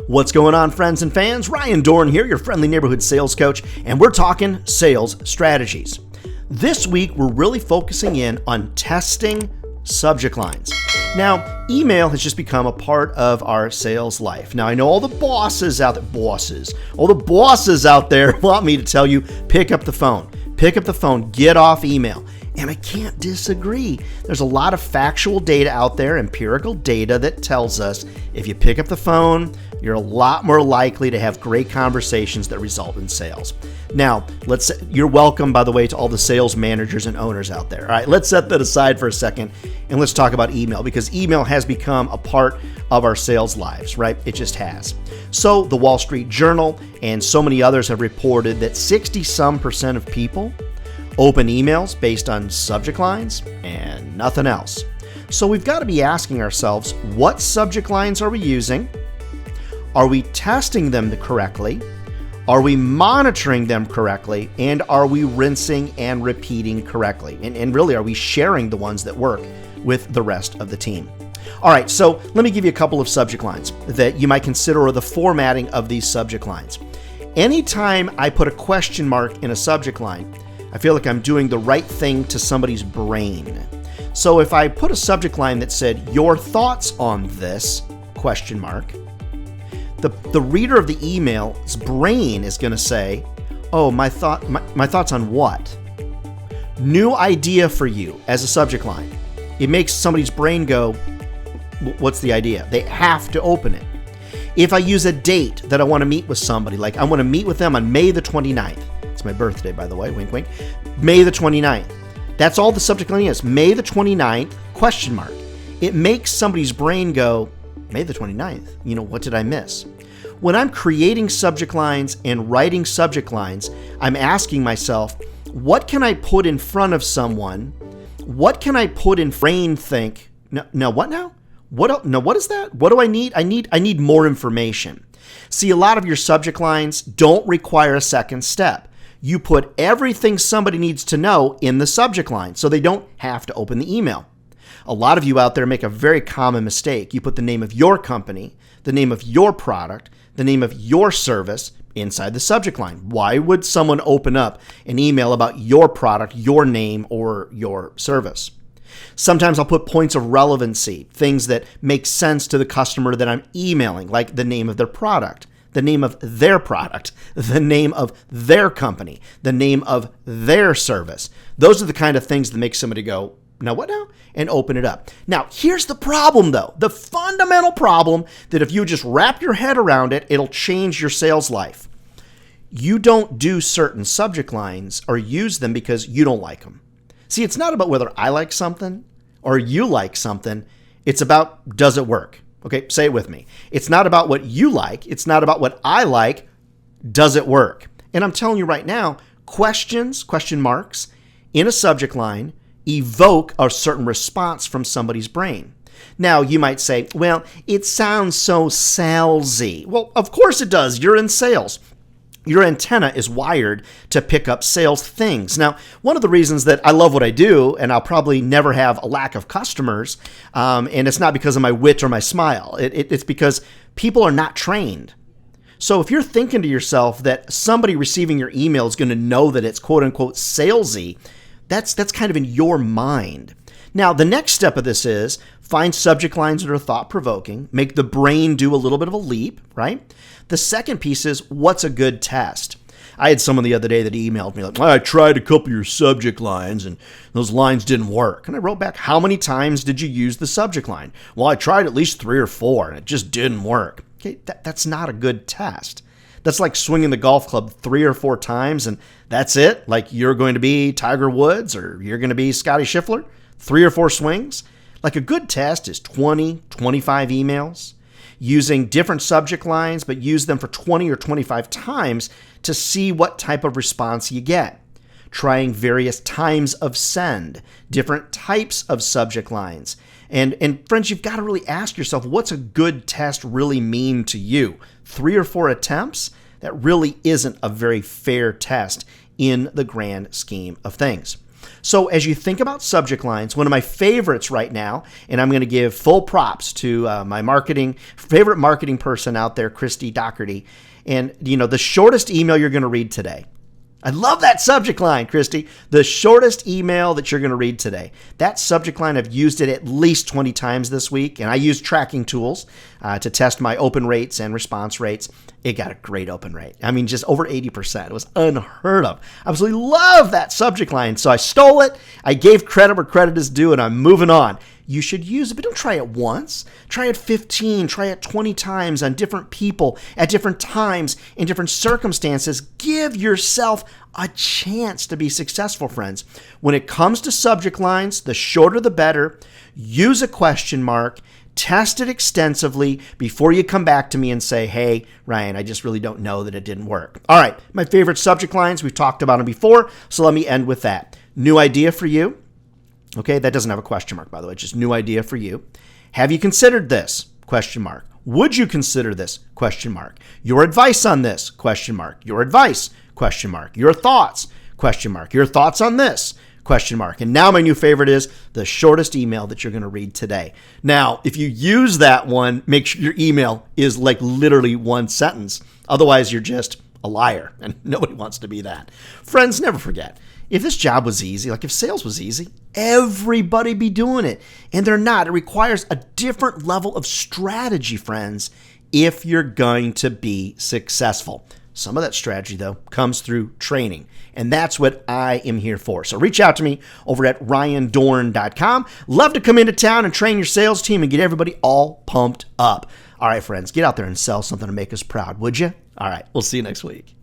What's going on, friends and fans? Ryan Dohrn here, your friendly neighborhood sales coach, and we're talking sales strategies. This week, we're really focusing in on testing subject lines. Now, email has just become a part of our sales life. Now, I know all the bosses out there want me to tell you, pick up the phone, get off email. And I can't disagree. There's a lot of factual data out there, empirical data that tells us if you pick up the phone, you're a lot more likely to have great conversations that result in sales. Now, you're welcome, by the way, to all the sales managers and owners out there. All right, let's set that aside for a second and let's talk about email, because email has become a part of our sales lives, right? It just has. So the Wall Street Journal and so many others have reported that 60% of people open emails based on subject lines and nothing else. So we've got to be asking ourselves, what subject lines are we using? Are we testing them correctly? Are we monitoring them correctly? And are we rinsing and repeating correctly? And really, are we sharing the ones that work with the rest of the team? All right, so let me give you a couple of subject lines that you might consider, or the formatting of these subject lines. Anytime I put a question mark in a subject line, I feel like I'm doing the right thing to somebody's brain. So if I put a subject line that said, your thoughts on this, question mark, the reader of the email's brain is going to say, oh, my thoughts on what? New idea for you as a subject line. It makes somebody's brain go, what's the idea? They have to open it. If I use a date that I want to meet with somebody, like I want to meet with them on May the 29th. It's my birthday, by the way, wink, wink. May the 29th. That's all the subject line is. May the 29th, question mark. It makes somebody's brain go, May the 29th. What did I miss? When I'm creating subject lines and writing subject lines, I'm asking myself, what can I put in front of someone? What can I put in brain think? No, what now? What is that? What do I need? I need more information. See, a lot of your subject lines don't require a second step. You put everything somebody needs to know in the subject line, so they don't have to open the email. A lot of you out there make a very common mistake. You put the name of your company, the name of your product, the name of your service inside the subject line. Why would someone open up an email about your product, your name, or your service? Sometimes I'll put points of relevancy, things that make sense to the customer that I'm emailing, like the name of their product, the name of their product, the name of their company, the name of their service. Those are the kind of things that make somebody go, now what now? And open it up. Now, here's the problem though. The fundamental problem that if you just wrap your head around it, it'll change your sales life. You don't do certain subject lines or use them because you don't like them. See, it's not about whether I like something or you like something. It's about, does it work? Okay, say it with me. It's not about what you like. It's not about what I like. Does it work? And I'm telling you right now, question marks in a subject line evoke a certain response from somebody's brain. Now, you might say, well, it sounds so salesy. Well, of course it does. You're in sales. Your antenna is wired to pick up sales things. Now, one of the reasons that I love what I do, and I'll probably never have a lack of customers, and it's not because of my wit or my smile. It's because people are not trained. So if you're thinking to yourself that somebody receiving your email is going to know that it's quote unquote salesy, that's kind of in your mind. Now, the next step of this is find subject lines that are thought-provoking, make the brain do a little bit of a leap, right? The second piece is, what's a good test? I had someone the other day that emailed me like, I tried a couple of your subject lines and those lines didn't work. And I wrote back, how many times did you use the subject line? Well, I tried at least 3 or 4 and it just didn't work. Okay, that's not a good test. That's like swinging the golf club 3 or 4 times and that's it? Like you're going to be Tiger Woods or you're going to be Scotty Scheffler? 3 or 4 swings? Like a good test is 20, 25 emails. Using different subject lines, but use them for 20 or 25 times to see what type of response you get. Trying various times of send, different types of subject lines. And friends, you've got to really ask yourself, what's a good test really mean to you? 3 or 4 attempts? That really isn't a very fair test in the grand scheme of things. So as you think about subject lines, one of my favorites right now, and I'm going to give full props to my favorite marketing person out there, Christy Doherty, and the shortest email you're going to read today. I love that subject line, Christy. The shortest email that you're going to read today. That subject line, I've used it at least 20 times this week, and I use tracking tools to test my open rates and response rates. It got a great open rate. I mean, just over 80%. It was unheard of. I absolutely love that subject line. So I stole it. I gave credit where credit is due, and I'm moving on. You should use it, but don't try it once. Try it 15, try it 20 times on different people at different times in different circumstances. Give yourself a chance to be successful, friends. When it comes to subject lines, the shorter the better. Use a question mark. Test it extensively before you come back to me and say, hey, Ryan, I just really don't know that it didn't work. All right, my favorite subject lines, we've talked about them before, so let me end with that. New idea for you. Okay, that doesn't have a question mark, by the way. It's just new idea for you. Have you considered this? Question mark. Would you consider this? Question mark. Your advice on this? Question mark. Your advice? Question mark. Your thoughts? Question mark. Your thoughts on this? Question mark. And now my new favorite is the shortest email that you're going to read today. Now, if you use that one, make sure your email is like literally one sentence. Otherwise, you're just a liar, and nobody wants to be that. Friends, never forget. If this job was easy, like if sales was easy, everybody be doing it. And they're not. It requires a different level of strategy, friends, if you're going to be successful. Some of that strategy, though, comes through training. And that's what I am here for. So reach out to me over at ryandohrn.com. Love to come into town and train your sales team and get everybody all pumped up. All right, friends, get out there and sell something to make us proud, would you? All right, we'll see you next week.